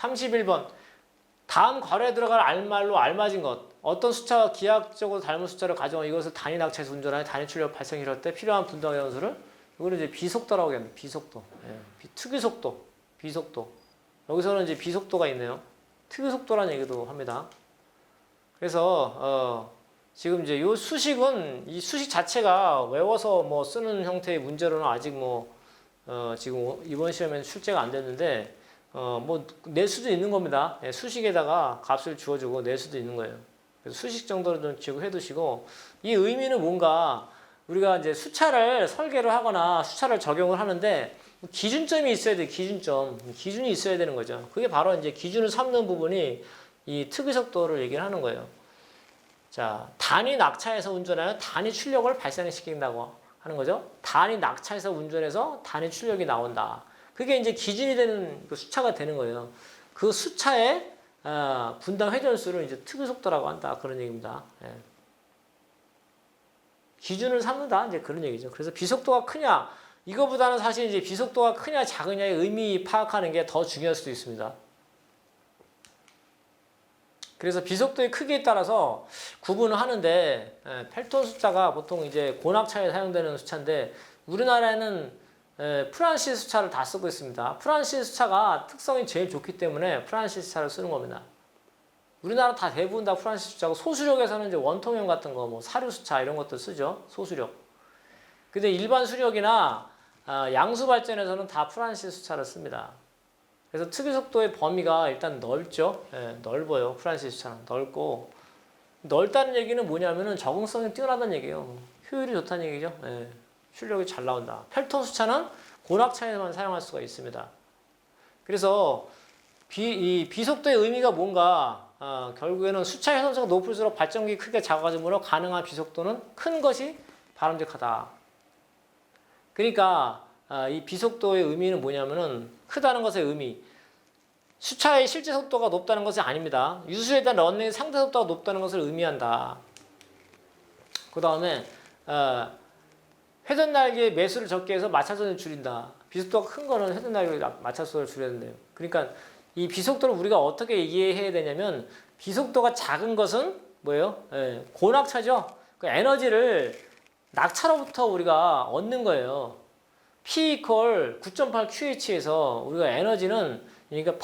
31번. 다음 괄호에 들어갈 알말로 알맞은 것. 어떤 숫자와 기하학적으로 닮은 숫자를 가정하 이것을 단위 낙차해서 운전하여 단위 출력 발생이 이럴 때 필요한 분당 연수를 이거는 이제 비속도라고 하겠습니다. 비속도. 예. 특유속도. 비속도. 여기서는 이제 비속도가 있네요. 특유속도라는 얘기도 합니다. 그래서 지금 이제 이 수식은 이 수식 자체가 외워서 뭐 쓰는 형태의 문제로는 아직 지금 이번 시험에는 출제가 안 됐는데 뭐 낼 수도 있는 겁니다. 예, 수식에다가 값을 주어주고 낼 수도 있는 거예요. 그래서 수식 정도로 좀 기억해 두시고 이 의미는 뭔가 우리가 이제 수차를 설계를 하거나 수차를 적용을 하는데 기준점이 있어야 돼. 기준이 있어야 되는 거죠. 그게 바로 이제 기준을 삼는 부분이 이 특유속도를 얘기를 하는 거예요. 자, 단위 낙차해서 운전하여 단위 출력을 발생시킨다고 하는 거죠. 단위 낙차해서 운전해서 단위 출력이 나온다. 그게 이제 기준이 되는 그 수차가 되는 거예요. 그 수차의 분당 회전수를 이제 특유속도라고 한다. 그런 얘기입니다. 예. 기준을 삼는다. 이제 그런 얘기죠. 그래서 비속도가 크냐, 이거보다는 사실 이제 비속도가 크냐 작으냐의 의미 파악하는 게 더 중요할 수도 있습니다. 그래서 비속도의 크기에 따라서 구분을 하는데 펠톤 숫자가 보통 이제 고낙차에 사용되는 숫자인데 우리나라에는 프란시스 숫자를 다 쓰고 있습니다. 프란시스 숫자가 특성이 제일 좋기 때문에 프란시스 숫자를 쓰는 겁니다. 우리나라 다 대부분 다 프란시스 숫자고 소수력에서는 이제 원통형 같은 거 뭐 사류 숫자 이런 것들 쓰죠. 소수력. 근데 일반 수력이나 양수 발전에서는 다 프란시스 숫자를 씁니다. 그래서 특유속도의 범위가 일단 넓죠. 예, 넓어요. 프란시스 숫자는 넓고 넓다는 얘기는 뭐냐면은 적응성이 뛰어나다는 얘기예요. 효율이 좋다는 얘기죠. 예, 출력이 잘 나온다. 펠톤 숫자는 고낙차에만 사용할 수가 있습니다. 그래서 이 비속도의 의미가 뭔가 결국에는 수차 해선수가 높을수록 발전기 크게 작아지므로 가능한 비속도는 큰 것이 바람직하다. 그러니까 이 비속도의 의미는 뭐냐면은 크다는 것의 의미. 수차의 실제 속도가 높다는 것이 아닙니다. 유수에 대한 런닝의 상대 속도가 높다는 것을 의미한다. 그 다음에 회전 날개의 매수를 적게 해서 마찰선을 줄인다. 비속도가 큰 거는 회전 날개의 마찰선을 줄여야 된대요. 그러니까 이 비속도를 우리가 어떻게 이해해야 되냐면 비속도가 작은 것은 뭐예요? 고낙차죠. 그 에너지를 낙차로부터 우리가 얻는 거예요. P equal 9.8 QH에서 우리가 에너지는 그러니까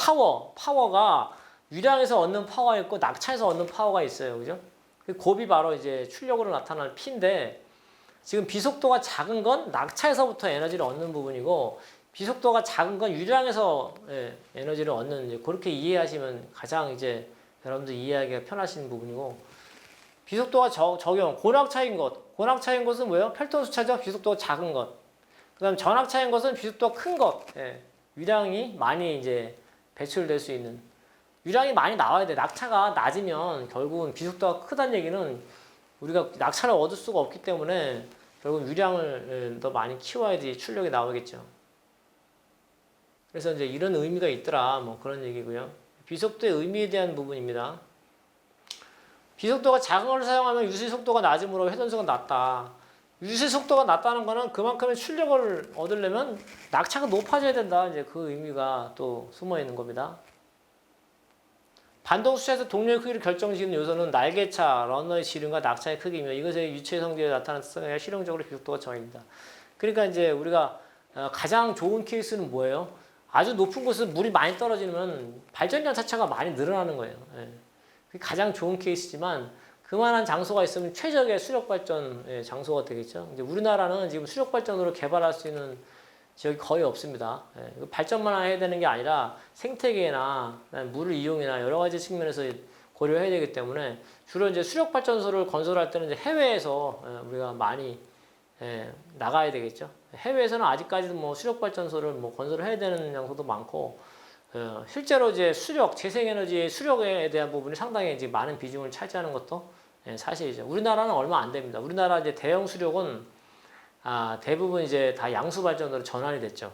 파워가 유량에서 얻는 파워가 있고 낙차에서 얻는 파워가 있어요. 그죠? 그 곱이 바로 이제 출력으로 나타나는 P인데 지금 비속도가 작은 건 낙차에서부터 에너지를 얻는 부분이고 비속도가 작은 건 유량에서 에너지를 얻는 이제 그렇게 이해하시면 가장 이제 여러분들 이해하기가 편하신 부분이고 비속도가 적용 고낙차인 것은 뭐예요? 펠톤 수차죠. 비속도가 작은 것. 그다음 전압차인 것은 비속도가 큰 것. 유량이 많이 이제 배출될 수 있는 유량이 많이 나와야 돼. 낙차가 낮으면 결국은 비속도가 크다는 얘기는 우리가 낙차를 얻을 수가 없기 때문에 결국 유량을 더 많이 키워야지 출력이 나오겠죠. 그래서 이제 이런 의미가 있더라. 뭐 그런 얘기고요. 비속도의 의미에 대한 부분입니다. 비속도가 작은 걸 사용하면 유시 속도가 낮으므로 회전수가 낮다. 유시 속도가 낮다는 거는 그만큼의 출력을 얻으려면 낙차가 높아져야 된다. 이제 그 의미가 또 숨어 있는 겁니다. 반동 수차에서 동력의 크기를 결정짓는 요소는 날개차, 러너의 지름과 낙차의 크기이며 이것의 유체 성질에 나타나는 특성에 실용적으로 비속도가 정해진다. 그러니까 이제 우리가 가장 좋은 케이스는 뭐예요? 아주 높은 곳에서 물이 많이 떨어지면 발전량 자체가 많이 늘어나는 거예요. 그게 가장 좋은 케이스지만 그만한 장소가 있으면 최적의 수력 발전 장소가 되겠죠. 이제 우리나라는 지금 수력 발전으로 개발할 수 있는 지역이 거의 없습니다. 발전만 해야 되는 게 아니라 생태계나 물을 이용이나 여러 가지 측면에서 고려해야 되기 때문에 주로 이제 수력 발전소를 건설할 때는 이제 해외에서 우리가 많이 나가야 되겠죠. 해외에서는 아직까지도 뭐 수력 발전소를 뭐 건설을 해야 되는 장소도 많고 실제로 이제 재생에너지의 수력에 대한 부분이 상당히 이제 많은 비중을 차지하는 것도 사실이죠. 우리나라는 얼마 안 됩니다. 우리나라 이제 대형 수력은 대부분 이제 다 양수 발전으로 전환이 됐죠.